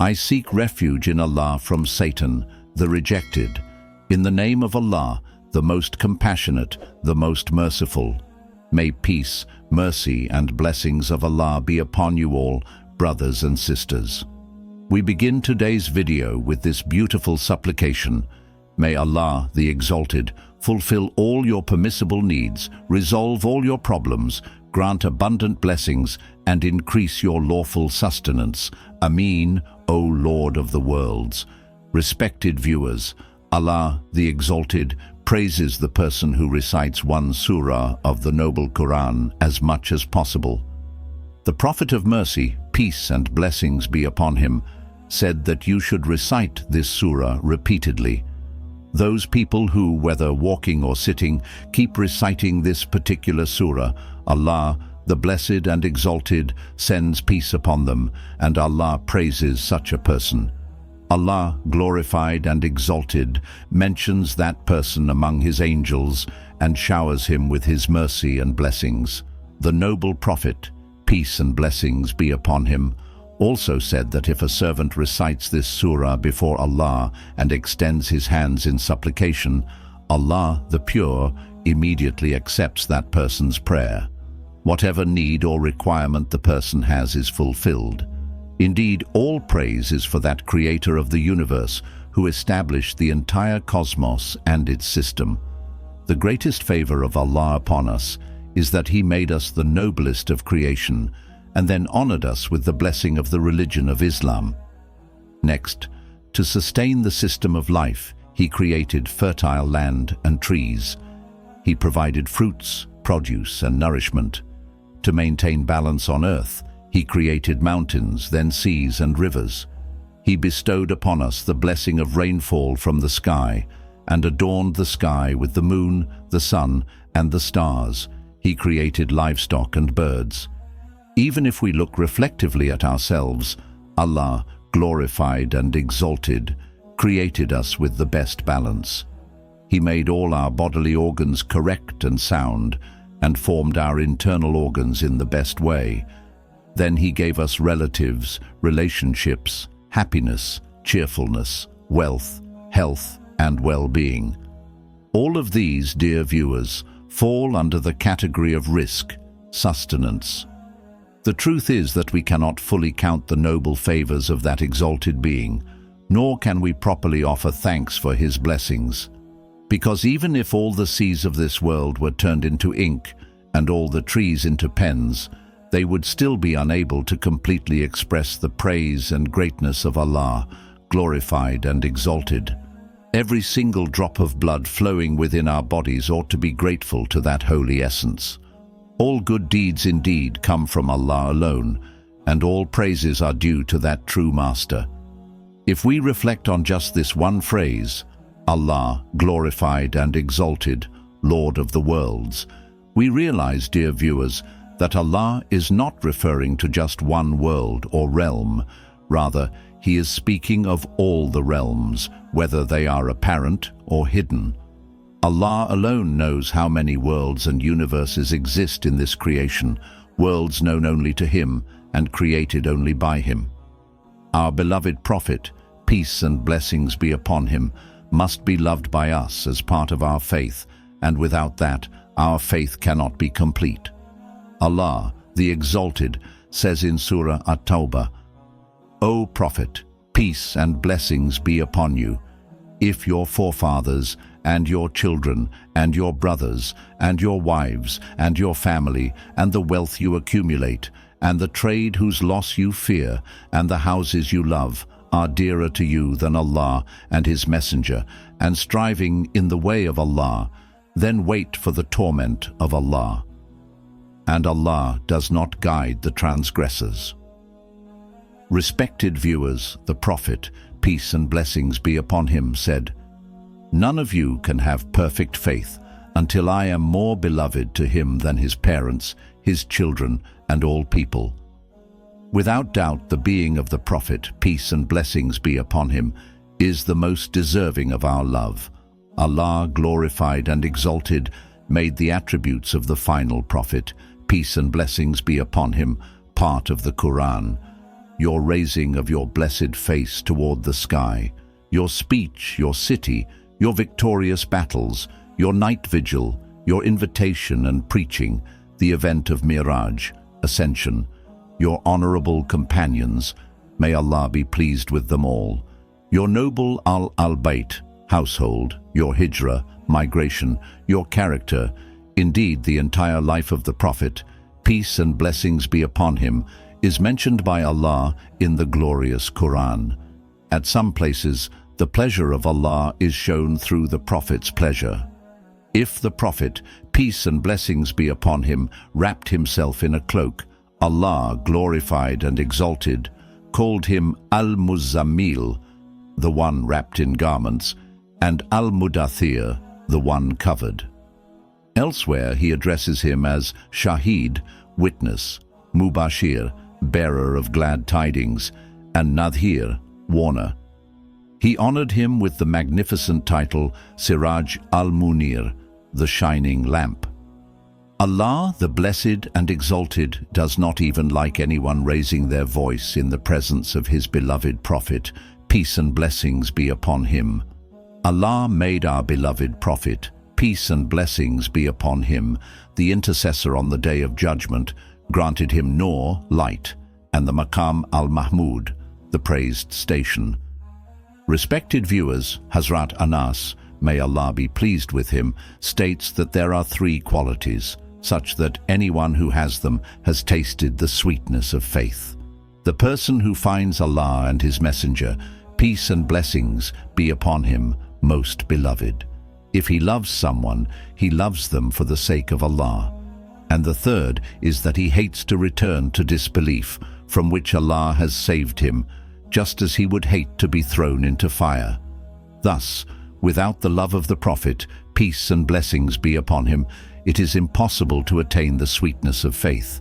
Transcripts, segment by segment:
I seek refuge in Allah from Satan, the rejected. In the name of Allah, the most compassionate, the most merciful. May peace, mercy, and blessings of Allah be upon you all, brothers and sisters. We begin today's video with this beautiful supplication. May Allah, the Exalted, fulfill all your permissible needs, resolve all your problems, grant abundant blessings, and increase your lawful sustenance. Ameen, O Lord of the worlds. Respected viewers, Allah, the Exalted, praises the person who recites one surah of the noble Qur'an as much as possible. The Prophet of Mercy, peace and blessings be upon him, said that you should recite this surah repeatedly. Those people who, whether walking or sitting, keep reciting this particular surah, Allah, the Blessed and Exalted, sends peace upon them, and Allah praises such a person. Allah, glorified and exalted, mentions that person among his angels and showers him with his mercy and blessings. The noble Prophet, peace and blessings be upon him, also said that if a servant recites this surah before Allah and extends his hands in supplication, Allah, the Pure, immediately accepts that person's prayer. Whatever need or requirement the person has is fulfilled. Indeed, all praise is for that Creator of the universe who established the entire cosmos and its system. The greatest favor of Allah upon us is that He made us the noblest of creation and then honored us with the blessing of the religion of Islam. Next, to sustain the system of life, He created fertile land and trees. He provided fruits, produce, and nourishment. To maintain balance on earth, He created mountains, then seas and rivers. He bestowed upon us the blessing of rainfall from the sky and adorned the sky with the moon, the sun, and the stars. He created livestock and birds. Even if we look reflectively at ourselves, Allah, glorified and exalted, created us with the best balance. He made all our bodily organs correct and sound and formed our internal organs in the best way. Then He gave us relatives, relationships, happiness, cheerfulness, wealth, health, and well-being. All of these, dear viewers, fall under the category of risk, sustenance. The truth is that we cannot fully count the noble favors of that exalted being, nor can we properly offer thanks for His blessings. Because even if all the seas of this world were turned into ink and all the trees into pens, they would still be unable to completely express the praise and greatness of Allah, glorified and exalted. Every single drop of blood flowing within our bodies ought to be grateful to that holy essence. All good deeds indeed come from Allah alone, and all praises are due to that true Master. If we reflect on just this one phrase, Allah, glorified and exalted, Lord of the worlds, we realize, dear viewers, that Allah is not referring to just one world or realm. Rather, He is speaking of all the realms, whether they are apparent or hidden. Allah alone knows how many worlds and universes exist in this creation, worlds known only to Him and created only by Him. Our beloved Prophet, peace and blessings be upon him, must be loved by us as part of our faith, and without that, our faith cannot be complete. Allah, the Exalted, says in Surah At-Tawbah, O Prophet, peace and blessings be upon you. If your forefathers and your children and your brothers and your wives and your family and the wealth you accumulate and the trade whose loss you fear and the houses you love are dearer to you than Allah and His Messenger, and striving in the way of Allah, then wait for the torment of Allah. And Allah does not guide the transgressors. Respected viewers, the Prophet, peace and blessings be upon him, said, None of you can have perfect faith until I am more beloved to him than his parents, his children, and all people. Without doubt, the being of the Prophet, peace and blessings be upon him, is the most deserving of our love. Allah, glorified and exalted, made the attributes of the final Prophet, peace and blessings be upon him, part of the Qur'an. your raising of your blessed face toward the sky, your speech, your city, your victorious battles, your night vigil, your invitation and preaching, the event of Miraj, ascension, your honorable companions, may Allah be pleased with them all, your noble al-Bayt, household, your hijrah, migration, your character, indeed the entire life of the Prophet, peace and blessings be upon him, is mentioned by Allah in the glorious Qur'an. At some places, the pleasure of Allah is shown through the Prophet's pleasure. If the Prophet, peace and blessings be upon him, wrapped himself in a cloak, Allah, glorified and exalted, called him Al-Muzammil, the one wrapped in garments, and Al-Mudathir, the one covered. Elsewhere he addresses him as Shahid, witness, Mubashir, bearer of glad tidings, and Nadhir, warner. He honored him with the magnificent title Siraj al-Munir, the shining lamp. Allah, the Blessed and Exalted, does not even like anyone raising their voice in the presence of his beloved Prophet, peace and blessings be upon him. Allah made our beloved Prophet, peace and blessings be upon him, the intercessor on the Day of Judgment, granted him Nur, light, and the Maqam al-Mahmud, the praised station. Respected viewers, Hazrat Anas, may Allah be pleased with him, states that there are 3 qualities, such that anyone who has them has tasted the sweetness of faith. The person who finds Allah and his messenger, peace and blessings be upon him, most beloved. If he loves someone, he loves them for the sake of Allah. And the third is that he hates to return to disbelief, from which Allah has saved him, just as he would hate to be thrown into fire. Thus, without the love of the Prophet, peace and blessings be upon him, it is impossible to attain the sweetness of faith.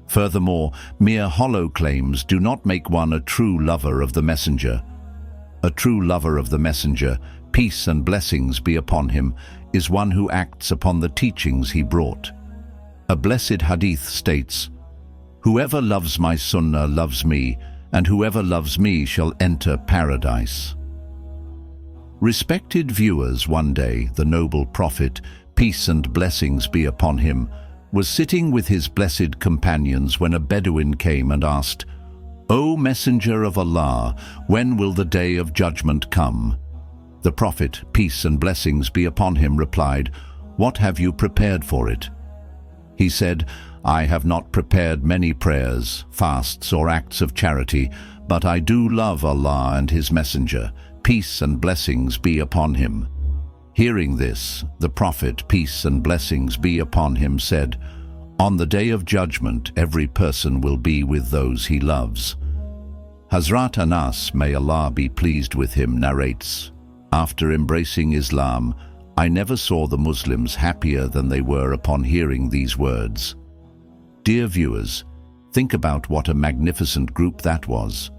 Furthermore, mere hollow claims do not make one a true lover of the Messenger. A true lover of the Messenger, peace and blessings be upon him, is one who acts upon the teachings he brought. A blessed hadith states, "Whoever loves my sunnah loves me, and whoever loves me shall enter paradise." Respected viewers, one day the noble Prophet, peace and blessings be upon him, was sitting with his blessed companions when a Bedouin came and asked, "O Messenger of Allah, when will the day of judgment come?" The Prophet, peace and blessings be upon him, replied, "What have you prepared for it?" He said, "I have not prepared many prayers, fasts, or acts of charity, but I do love Allah and his Messenger, peace and blessings be upon him." Hearing this, the Prophet, peace and blessings be upon him, said, "On the day of judgment, every person will be with those he loves." Hazrat Anas, may Allah be pleased with him, narrates, "After embracing Islam, I never saw the Muslims happier than they were upon hearing these words." Dear viewers, think about what a magnificent group that was.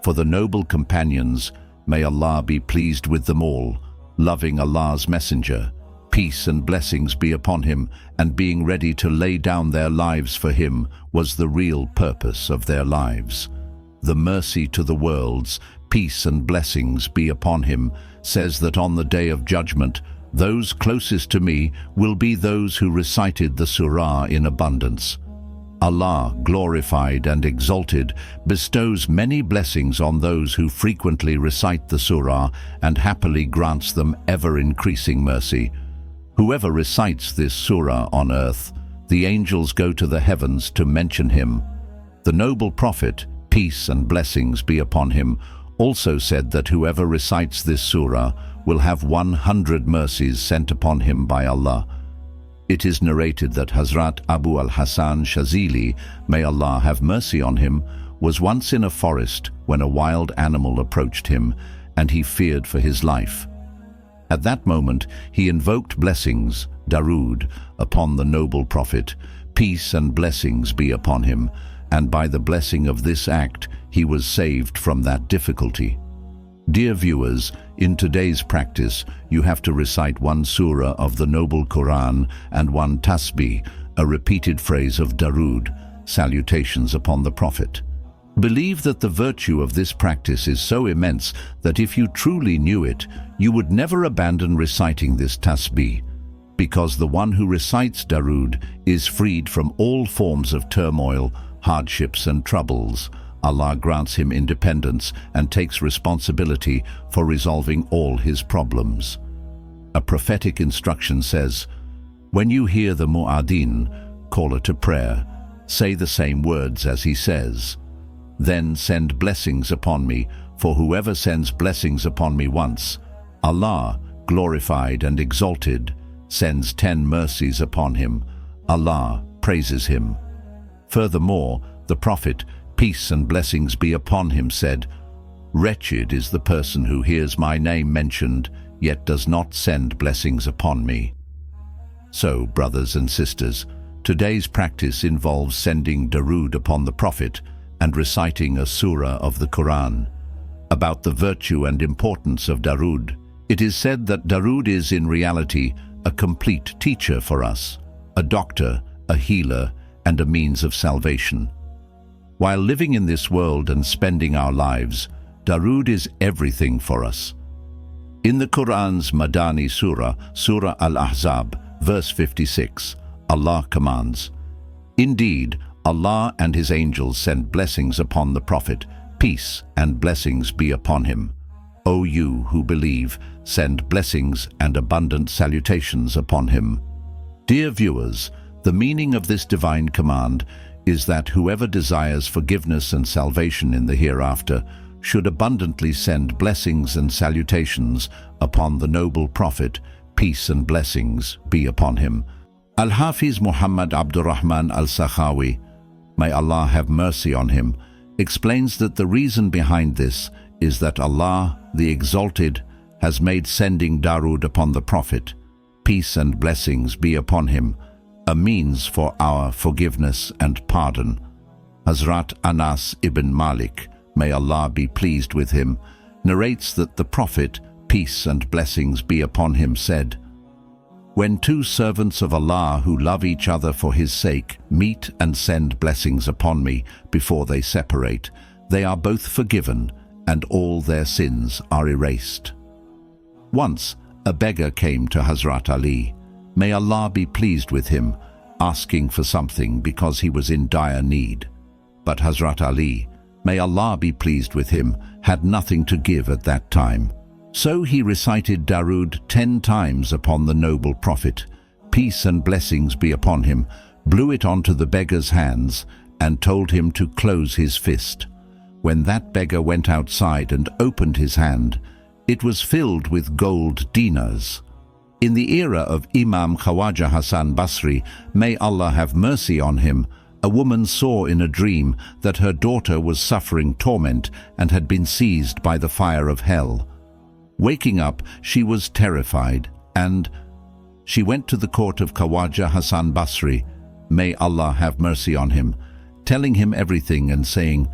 For the noble companions, may Allah be pleased with them all, loving Allah's Messenger, peace and blessings be upon him, and being ready to lay down their lives for him was the real purpose of their lives. The mercy to the worlds, peace and blessings be upon him, says that on the Day of Judgment, those closest to me will be those who recited the Surah in abundance. Allah, glorified and exalted, bestows many blessings on those who frequently recite the Surah and happily grants them ever-increasing mercy. Whoever recites this Surah on earth, the angels go to the heavens to mention him. The noble Prophet, peace and blessings be upon him, also said that whoever recites this Surah will have 100 mercies sent upon him by Allah. It is narrated that Hazrat Abu al-Hasan Shazili, may Allah have mercy on him, was once in a forest when a wild animal approached him, and he feared for his life. At that moment he invoked blessings, Darood, upon the noble Prophet, peace and blessings be upon him, and by the blessing of this act he was saved from that difficulty. Dear viewers, in today's practice, you have to recite one surah of the noble Qur'an and one tasbih, a repeated phrase of Darood, salutations upon the Prophet. Believe that the virtue of this practice is so immense that if you truly knew it, you would never abandon reciting this tasbih, because the one who recites Darood is freed from all forms of turmoil, hardships and troubles. Allah grants him independence and takes responsibility for resolving all his problems. A prophetic instruction says, "When you hear the mu'adhin, caller to prayer, say the same words as he says. Then send blessings upon me, for whoever sends blessings upon me once, Allah, glorified and exalted, sends 10 mercies upon him. Allah praises him." Furthermore, the Prophet, peace and blessings be upon him, said, "Wretched is the person who hears my name mentioned, yet does not send blessings upon me." So, brothers and sisters, today's practice involves sending Darood upon the Prophet and reciting a surah of the Qur'an. About the virtue and importance of Darood, it is said that Darood is in reality a complete teacher for us, a doctor, a healer, and a means of salvation. While living in this world and spending our lives, Darood is everything for us. In the Qur'an's Madani Surah, Surah Al-Ahzab, verse 56, Allah commands, "Indeed, Allah and His angels send blessings upon the Prophet, peace and blessings be upon him. O you who believe, send blessings and abundant salutations upon him." Dear viewers, the meaning of this divine command is that whoever desires forgiveness and salvation in the hereafter should abundantly send blessings and salutations upon the noble Prophet, peace and blessings be upon him. Al-Hafiz Muhammad Abdurrahman al-Sakhawi, may Allah have mercy on him, explains that the reason behind this is that Allah, the Exalted, has made sending Darood upon the Prophet, peace and blessings be upon him, a means for our forgiveness and pardon. Hazrat Anas ibn Malik, may Allah be pleased with him, narrates that the Prophet, peace and blessings be upon him, said, "When two servants of Allah who love each other for His sake meet and send blessings upon me before they separate, they are both forgiven and all their sins are erased." Once, a beggar came to Hazrat Ali, may Allah be pleased with him, asking for something because he was in dire need. But Hazrat Ali, may Allah be pleased with him, had nothing to give at that time. So he recited Darood 10 times upon the noble Prophet, peace and blessings be upon him, blew it onto the beggar's hands, and told him to close his fist. When that beggar went outside and opened his hand, it was filled with gold dinars. In the era of Imam Khawaja Hassan Basri, may Allah have mercy on him, a woman saw in a dream that her daughter was suffering torment and had been seized by the fire of hell. Waking up, she was terrified, and she went to the court of Khawaja Hassan Basri, may Allah have mercy on him, telling him everything and saying,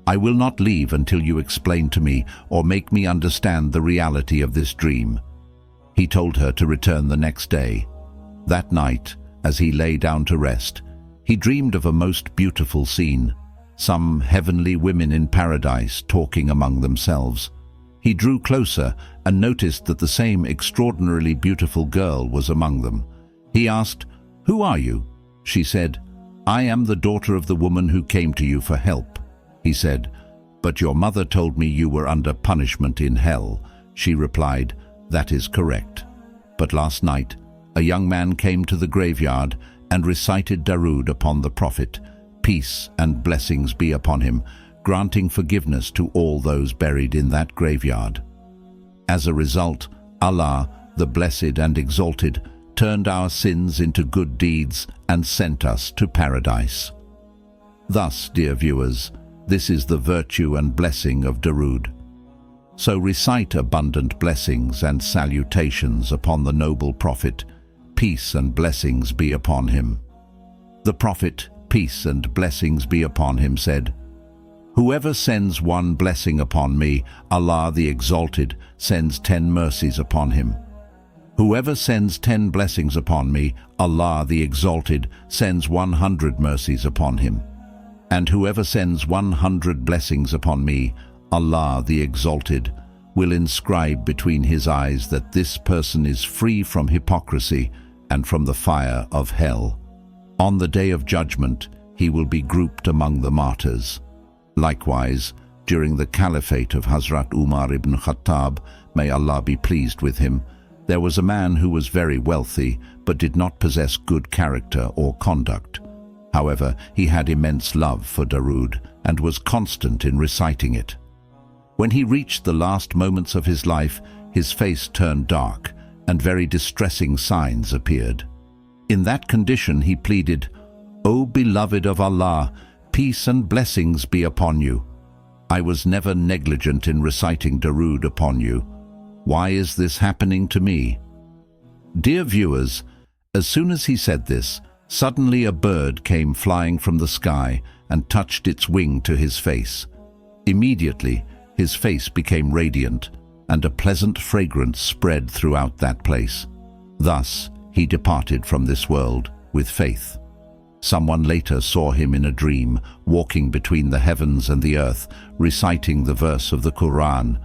"I will not leave until you explain to me or make me understand the reality of this dream." He told her to return the next day. That night, as he lay down to rest, he dreamed of a most beautiful scene, some heavenly women in paradise talking among themselves. He drew closer and noticed that the same extraordinarily beautiful girl was among them. He asked, "Who are you?" She said, "I am the daughter of the woman who came to you for help." He said, "But your mother told me you were under punishment in hell." She replied, "That is correct. But last night, a young man came to the graveyard and recited Darood upon the Prophet, peace and blessings be upon him, granting forgiveness to all those buried in that graveyard. As a result, Allah, the Blessed and Exalted, turned our sins into good deeds and sent us to paradise." Thus, dear viewers, this is the virtue and blessing of Darood. So recite abundant blessings and salutations upon the noble Prophet, peace and blessings be upon him. The Prophet, peace and blessings be upon him, said, "Whoever sends one blessing upon me, Allah the Exalted sends 10 mercies upon him. Whoever sends 10 blessings upon me, Allah the Exalted sends 100 mercies upon him. And whoever sends 100 blessings upon me, Allah the Exalted will inscribe between his eyes that this person is free from hypocrisy and from the fire of hell. On the day of judgment, he will be grouped among the martyrs. Likewise, during the caliphate of Hazrat Umar ibn Khattab, may Allah be pleased with him, there was a man who was very wealthy but did not possess good character or conduct. However, he had immense love for Darood and was constant in reciting it. When he reached the last moments of his life, his face turned dark and very distressing signs appeared. In that condition he pleaded, "O beloved of Allah, peace and blessings be upon you. I was never negligent in reciting Darood upon you. Why is this happening to me?" Dear viewers, as soon as he said this, suddenly a bird came flying from the sky and touched its wing to his face. Immediately, his face became radiant, and a pleasant fragrance spread throughout that place. Thus, he departed from this world with faith. Someone later saw him in a dream, walking between the heavens and the earth, reciting the verse of the Qur'an.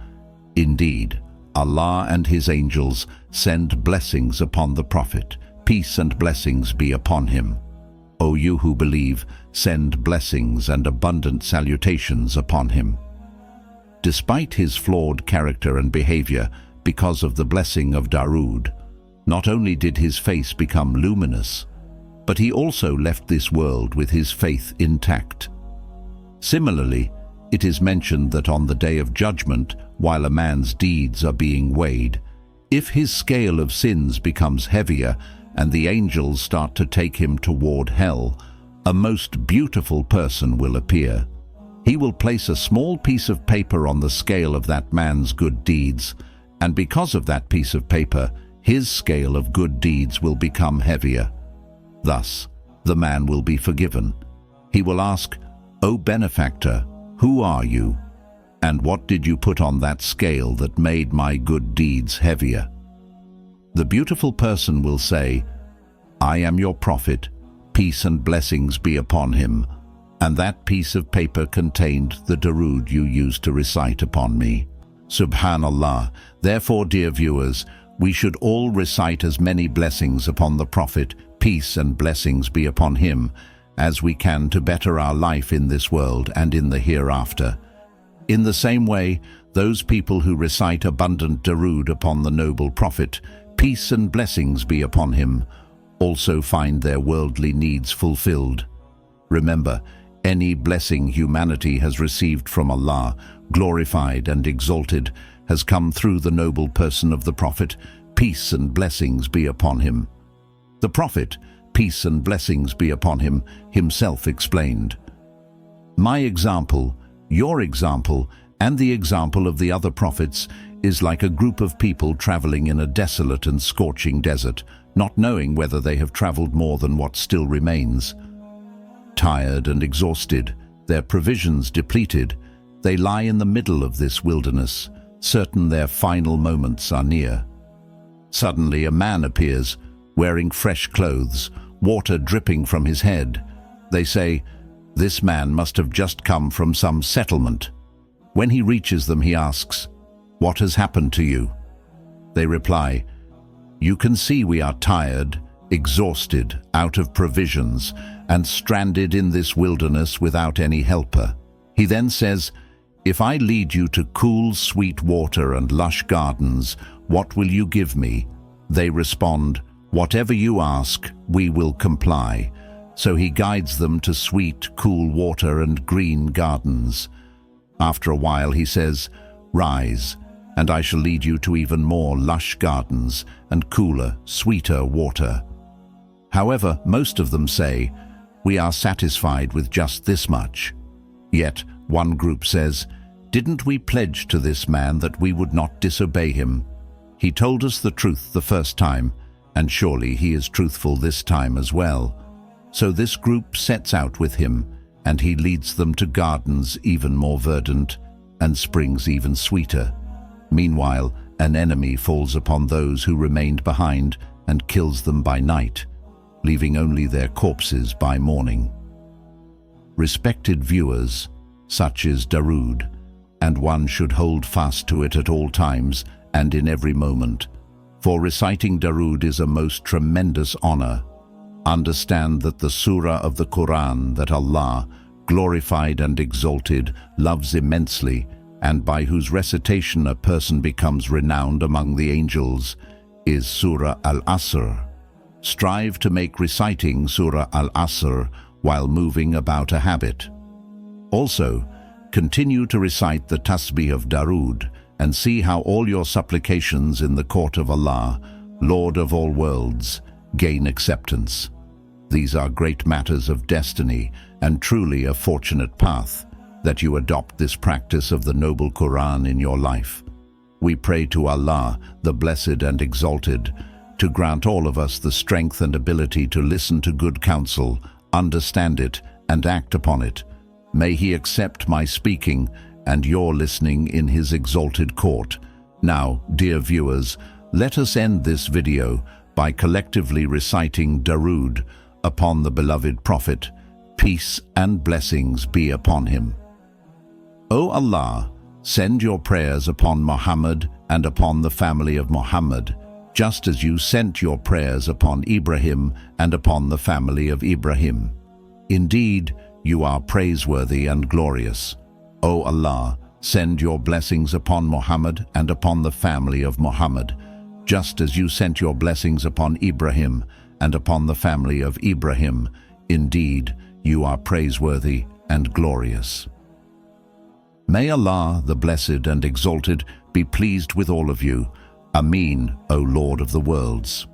Indeed, Allah and his angels send blessings upon the Prophet. Peace and blessings be upon him. O you who believe, send blessings and abundant salutations upon him. Despite his flawed character and behavior, because of the blessing of Darood, not only did his face become luminous, but he also left this world with his faith intact. Similarly, it is mentioned that on the day of judgment, while a man's deeds are being weighed, if his scale of sins becomes heavier and the angels start to take him toward hell, a most beautiful person will appear. He will place a small piece of paper on the scale of that man's good deeds, and because of that piece of paper, his scale of good deeds will become heavier. Thus, the man will be forgiven. He will ask, "O benefactor, who are you? And what did you put on that scale that made my good deeds heavier?" The beautiful person will say, "I am your prophet, peace and blessings be upon him, and that piece of paper contained the Darood you used to recite upon me." Subhanallah. Therefore, dear viewers, we should all recite as many blessings upon the Prophet, peace and blessings be upon him, as we can to better our life in this world and in the hereafter. In the same way, those people who recite abundant Darood upon the noble Prophet, peace and blessings be upon him, also find their worldly needs fulfilled. Remember, any blessing humanity has received from Allah, glorified and exalted, has come through the noble person of the Prophet, peace and blessings be upon him. The Prophet, peace and blessings be upon him, himself explained, "My example, your example, and the example of the other prophets is like a group of people traveling in a desolate and scorching desert, not knowing whether they have traveled more than what still remains. Tired and exhausted, their provisions depleted, they lie in the middle of this wilderness, certain their final moments are near. Suddenly a man appears, wearing fresh clothes, water dripping from his head. They say, 'This man must have just come from some settlement.' When he reaches them, he asks, 'What has happened to you?' They reply, 'You can see we are tired, exhausted, out of provisions, and stranded in this wilderness without any helper.' He then says, 'If I lead you to cool, sweet water and lush gardens, what will you give me?' They respond, 'Whatever you ask, we will comply.' So he guides them to sweet, cool water and green gardens. After a while he says, 'Rise, and I shall lead you to even more lush gardens and cooler, sweeter water.' However, most of them say, 'We are satisfied with just this much.' Yet one group says, 'Didn't we pledge to this man that we would not disobey him? He told us the truth the first time, and surely he is truthful this time as well.' So this group sets out with him, and he leads them to gardens even more verdant and springs even sweeter. Meanwhile, an enemy falls upon those who remained behind and kills them by night, leaving only their corpses by morning. Respected viewers, such is Darood, and one should hold fast to it at all times and in every moment. For reciting Darood is a most tremendous honor. Understand that the Surah of the Qur'an that Allah, glorified and exalted, loves immensely, and by whose recitation a person becomes renowned among the angels, is Surah Al-Asr. Strive to make reciting Surah Al-Asr while moving about a habit. Also, continue to recite the tasbih of Darood and see how all your supplications in the court of Allah, Lord of all worlds, gain acceptance. These are great matters of destiny and truly a fortunate path that you adopt this practice of the noble Qur'an in your life. We pray to Allah, the Blessed and Exalted, to grant all of us the strength and ability to listen to good counsel, understand it, and act upon it. May He accept my speaking and your listening in His exalted court. Now, dear viewers, let us end this video by collectively reciting Darood upon the beloved Prophet. Peace and blessings be upon him. O Allah, send your prayers upon Muhammad and upon the family of Muhammad, just as you sent your prayers upon Ibrahim and upon the family of Ibrahim. Indeed, you are praiseworthy and glorious. O Allah, send your blessings upon Muhammad and upon the family of Muhammad, just as you sent your blessings upon Ibrahim and upon the family of Ibrahim. Indeed, you are praiseworthy and glorious. May Allah, the Blessed and Exalted, be pleased with all of you. Ameen, O Lord of the worlds.